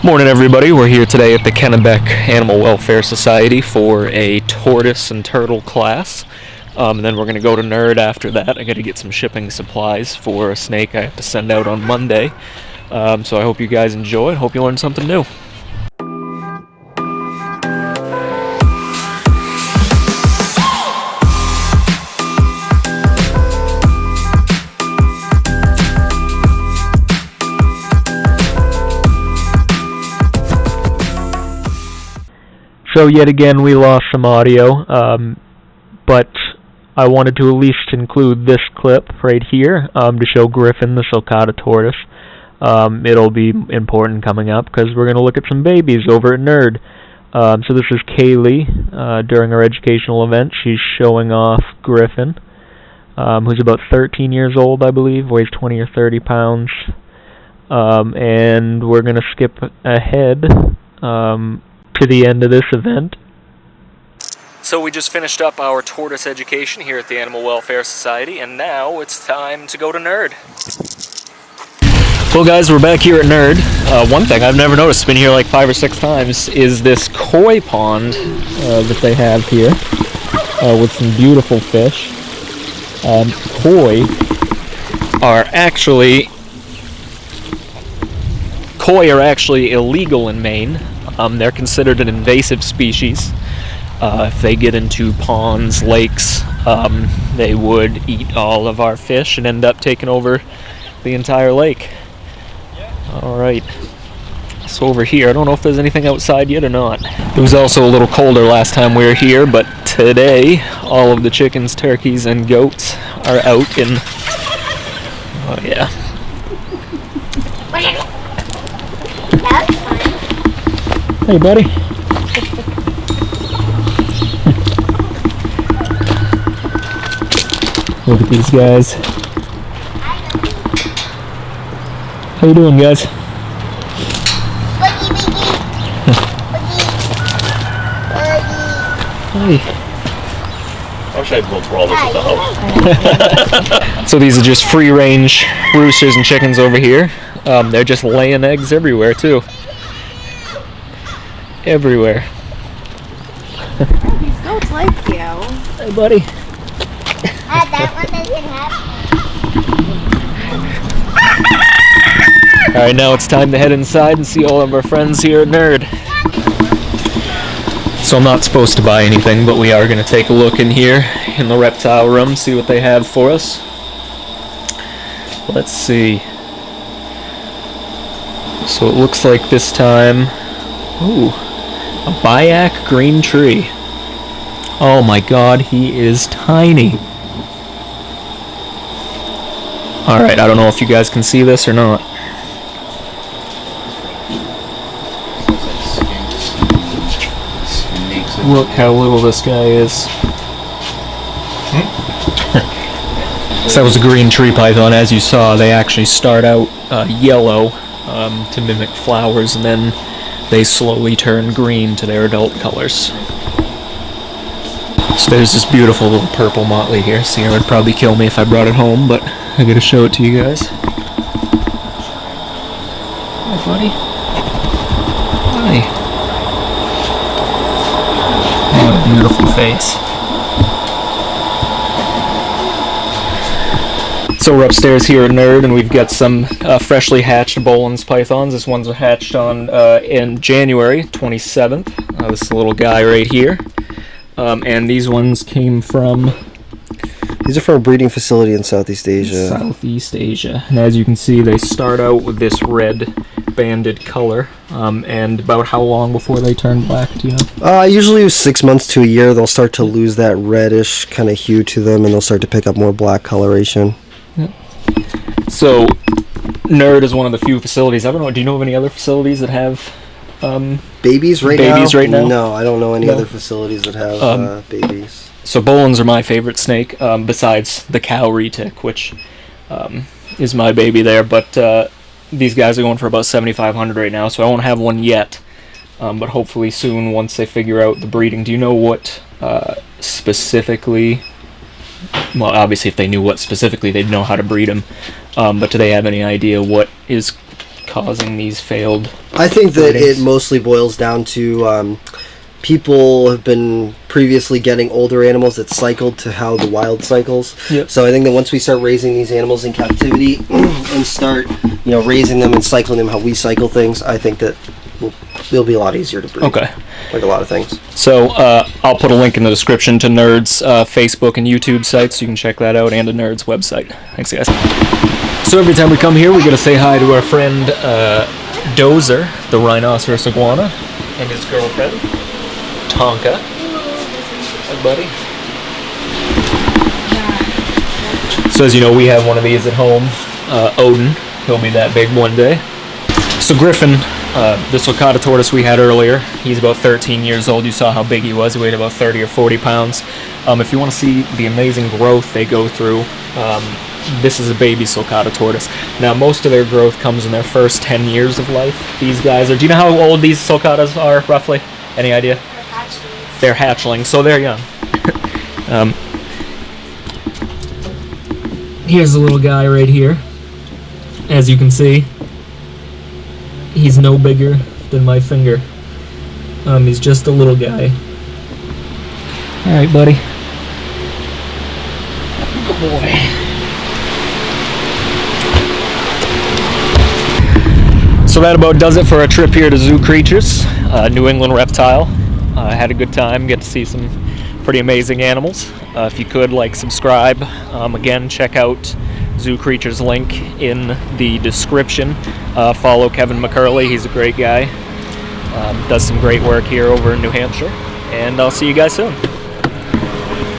Morning, everybody. We're here today at the Kennebec Animal Welfare Society for a tortoise and turtle class. And then we're going to go to Nerd after that. I got to get some shipping supplies for a snake I have to send out on Monday. So I hope you guys enjoy. Hope you learn something new. So yet again we lost some audio, but I wanted to at least include this clip right here to show Griffin, the sulcata tortoise. It'll be important coming up because we're going to look at some babies over at Nerd. So this is Kaylee during our educational event. She's showing off Griffin, who's about 13 years old, I believe, weighs 20 or 30 pounds. And we're going to skip ahead to the end of this event. So we just finished up our tortoise education here at the Animal Welfare Society, and now it's time to go to Nerd. Well guys, we're back here at Nerd. One thing I've never noticed, been here like 5 or 6 times, is this koi pond that they have here with some beautiful fish. Koi are actually illegal in Maine. They're considered an invasive species. If they get into ponds, lakes, they would eat all of our fish and end up taking over the entire lake. Alright, so over here, I don't know if there's anything outside yet or not. It was also a little colder last time we were here, but today, all of the chickens, turkeys, and goats are out in... Oh yeah. Hey, buddy. Look at these guys. How you doing, guys? Hey. I wish I had built all this at the house. So these are just free-range roosters and chickens over here. They're just laying eggs everywhere, too. Everywhere. These goats like you. Hey, buddy. That one doesn't have. Alright, now it's time to head inside and see all of our friends here at Nerd. So I'm not supposed to buy anything, but we are going to take a look in here in the reptile room, see what they have for us. Let's see. So it looks like this time... Ooh. A Byac green tree. Oh my god, he is tiny. Alright, I don't know if you guys can see this or not. Look how little this guy is. So that was a green tree python. As you saw, they actually start out yellow to mimic flowers, and then they slowly turn green to their adult colors. So there's this beautiful little purple motley here. Sierra would probably kill me if I brought it home, but I gotta show it to you guys. Hi, buddy. Hi. What a beautiful face. So we're upstairs here at Nerd, and we've got some freshly hatched Boelens pythons. This one's hatched on in January 27th. This little guy right here. And these ones came from... These are from a breeding facility in Southeast Asia. Southeast Asia. And as you can see, they start out with this red banded color. And about how long before they turn black, do you know? Usually 6 months to a year, they'll start to lose that reddish kind of hue to them, and they'll start to pick up more black coloration. Yep. So, Nerd is one of the few facilities. I don't know, do you know of any other facilities that have babies right now? No, I don't know any other facilities that have babies. So Boelens are my favorite snake, besides the cow retic, which is my baby there. But these guys are going for about $7,500 right now, so I won't have one yet. But hopefully soon, once they figure out the breeding. Do you know what specifically... Well, obviously if they knew what specifically, they'd know how to breed them. But do they have any idea what is causing these failed? I think that breedings? it mostly boils down to people have been previously getting older animals that cycled to how the wild cycles. Yep. So I think that once we start raising these animals in captivity and start, raising them and cycling them how we cycle things, I think that it'll be a lot easier to breed. Okay. Like a lot of things. So I'll put a link in the description to Nerd's Facebook and YouTube sites, so you can check that out, and a Nerd's website. Thanks, guys. So every time we come here, we gotta say hi to our friend Dozer, the rhinoceros iguana, and his girlfriend, Tonka. Hi, buddy. So as you know, we have one of these at home. Odin, he'll be that big one day. So Griffin, the sulcata tortoise we had earlier, he's about 13 years old. You saw how big he was. He weighed about 30 or 40 pounds. If you want to see the amazing growth they go through, this is a baby sulcata tortoise. Now, most of their growth comes in their first 10 years of life. These guys are... Do you know how old these sulcatas are, roughly? Any idea? They're hatchlings, so they're young. Here's the little guy right here. As you can see, he's no bigger than my finger. He's just a little guy. Alright, buddy. Good boy. So that about does it for our trip here to Zoo Creatures, New England Reptile. I had a good time, get to see some pretty amazing animals. If you could, subscribe. Again, check out Zoo Creatures link in the description. Follow Kevin McCurley, he's a great guy. Does some great work here over in New Hampshire. And I'll see you guys soon.